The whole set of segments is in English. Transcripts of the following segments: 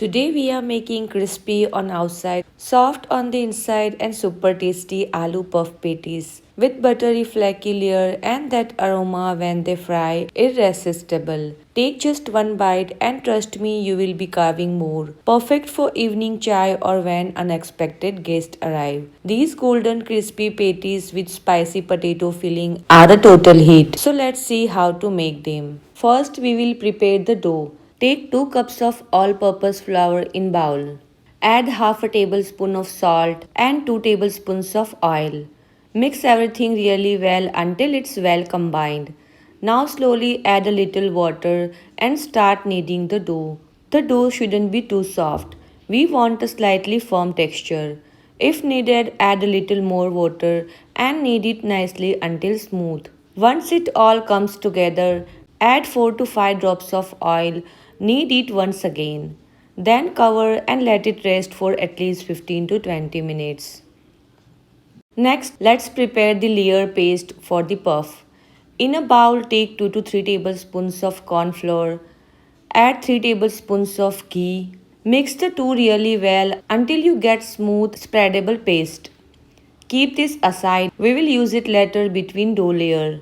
Today we are making crispy on outside, soft on the inside and super tasty aloo puff patties with buttery flaky layer and that aroma when they fry irresistible. Take just one bite and trust me you will be carving more. Perfect for evening chai or when unexpected guests arrive. These golden crispy patties with spicy potato filling are a total hit. So let's see how to make them. First we will prepare the dough. Take 2 cups of all-purpose flour in bowl. Add half a tablespoon of salt and 2 tablespoons of oil. Mix everything really well until it's well combined. Now slowly add a little water and start kneading the dough. The dough shouldn't be too soft. We want a slightly firm texture. If needed, add a little more water and knead it nicely until smooth. Once it all comes together, add 4 to 5 drops of oil. Knead it once again. Then cover and let it rest for at least 15 to 20 minutes. Next, let's prepare the layer paste for the puff. In a bowl, take 2 to 3 tablespoons of corn flour. Add 3 tablespoons of ghee. Mix the two really well until you get smooth, spreadable paste. Keep this aside. We will use it later between dough layer.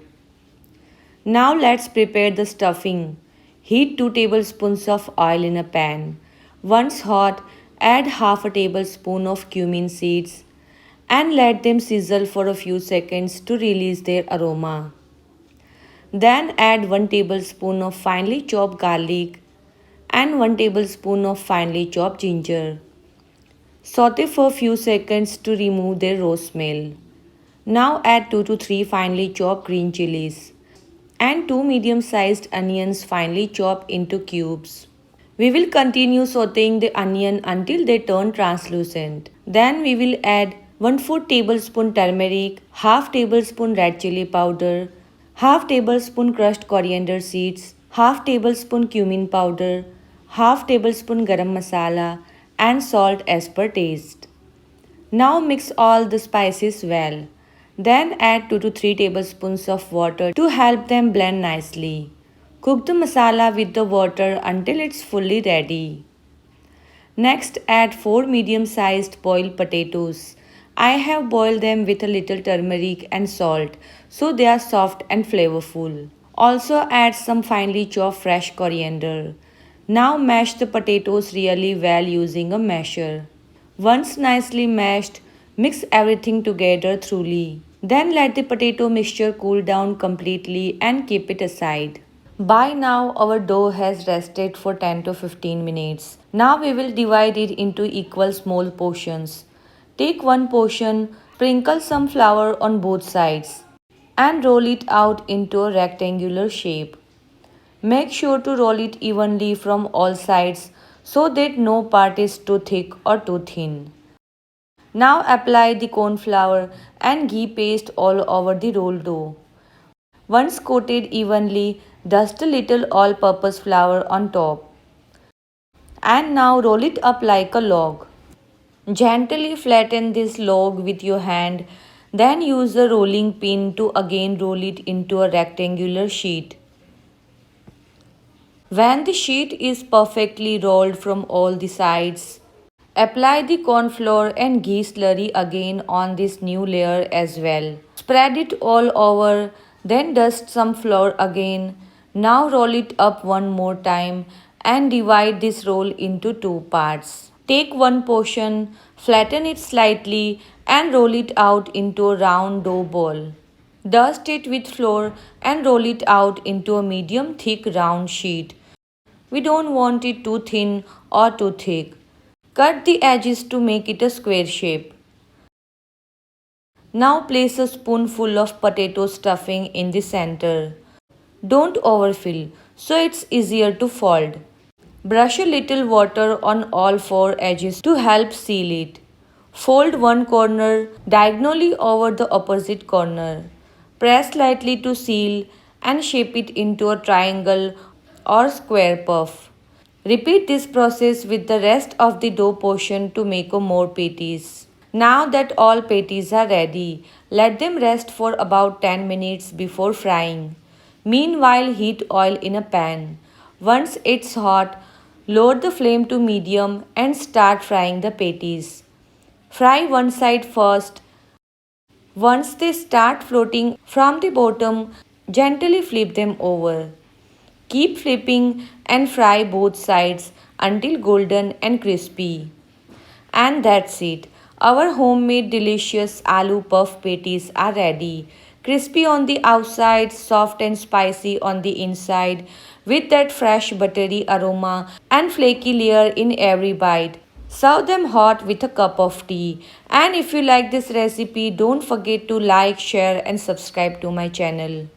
Now let's prepare the stuffing. Heat 2 tablespoons of oil in a pan. Once hot, add half a tablespoon of cumin seeds and let them sizzle for a few seconds to release their aroma. Then add 1 tablespoon of finely chopped garlic and 1 tablespoon of finely chopped ginger. Saute for a few seconds to remove their raw smell. Now add 2 to 3 finely chopped green chilies and 2 medium-sized onions finely chopped into cubes. We will continue sauteing the onion until they turn translucent. Then we will add 1/4 tablespoon turmeric, half tablespoon red chili powder, half tablespoon crushed coriander seeds, half tablespoon cumin powder, half tablespoon garam masala and salt as per taste. Now mix all the spices well. Then add 2 to 3 tablespoons of water to help them blend nicely. Cook the masala with the water until it's fully ready. Next, add 4 medium-sized boiled potatoes. I have boiled them with a little turmeric and salt so they are soft and flavorful. Also add some finely chopped fresh coriander. Now mash the potatoes really well using a masher. Once nicely mashed, mix everything together thoroughly. Then let the potato mixture cool down completely and keep it aside. By now our dough has rested for 10 to 15 minutes. Now we will divide it into equal small portions. Take one portion, sprinkle some flour on both sides and roll it out into a rectangular shape. Make sure to roll it evenly from all sides so that no part is too thick or too thin. Now apply the corn flour and ghee paste all over the rolled dough. Once coated evenly, dust a little all-purpose flour on top. And now roll it up like a log. Gently flatten this log with your hand, then use the rolling pin to again roll it into a rectangular sheet. When the sheet is perfectly rolled from all the sides, apply the corn flour and ghee slurry again on this new layer as well. Spread it all over, then dust some flour again. Now roll it up one more time and divide this roll into two parts. Take one portion, flatten it slightly and roll it out into a round dough ball. Dust it with flour and roll it out into a medium thick round sheet. We don't want it too thin or too thick. Cut the edges to make it a square shape. Now place a spoonful of potato stuffing in the center. Don't overfill so it's easier to fold. Brush a little water on all four edges to help seal it. Fold one corner diagonally over the opposite corner. Press lightly to seal and shape it into a triangle or square puff. Repeat this process with the rest of the dough portion to make more patties. Now that all patties are ready, let them rest for about 10 minutes before frying. Meanwhile, heat oil in a pan. Once it's hot, Lower the flame to medium and start frying the patties. Fry one side first. Once they start floating from the bottom, gently flip them over. Keep flipping and fry both sides until golden and crispy. And that's it. Our homemade delicious aloo puff patties are ready. Crispy on the outside, soft and spicy on the inside, with that fresh buttery aroma and flaky layer in every bite. Serve them hot with a cup of tea. And if you like this recipe, don't forget to like, share and subscribe to my channel.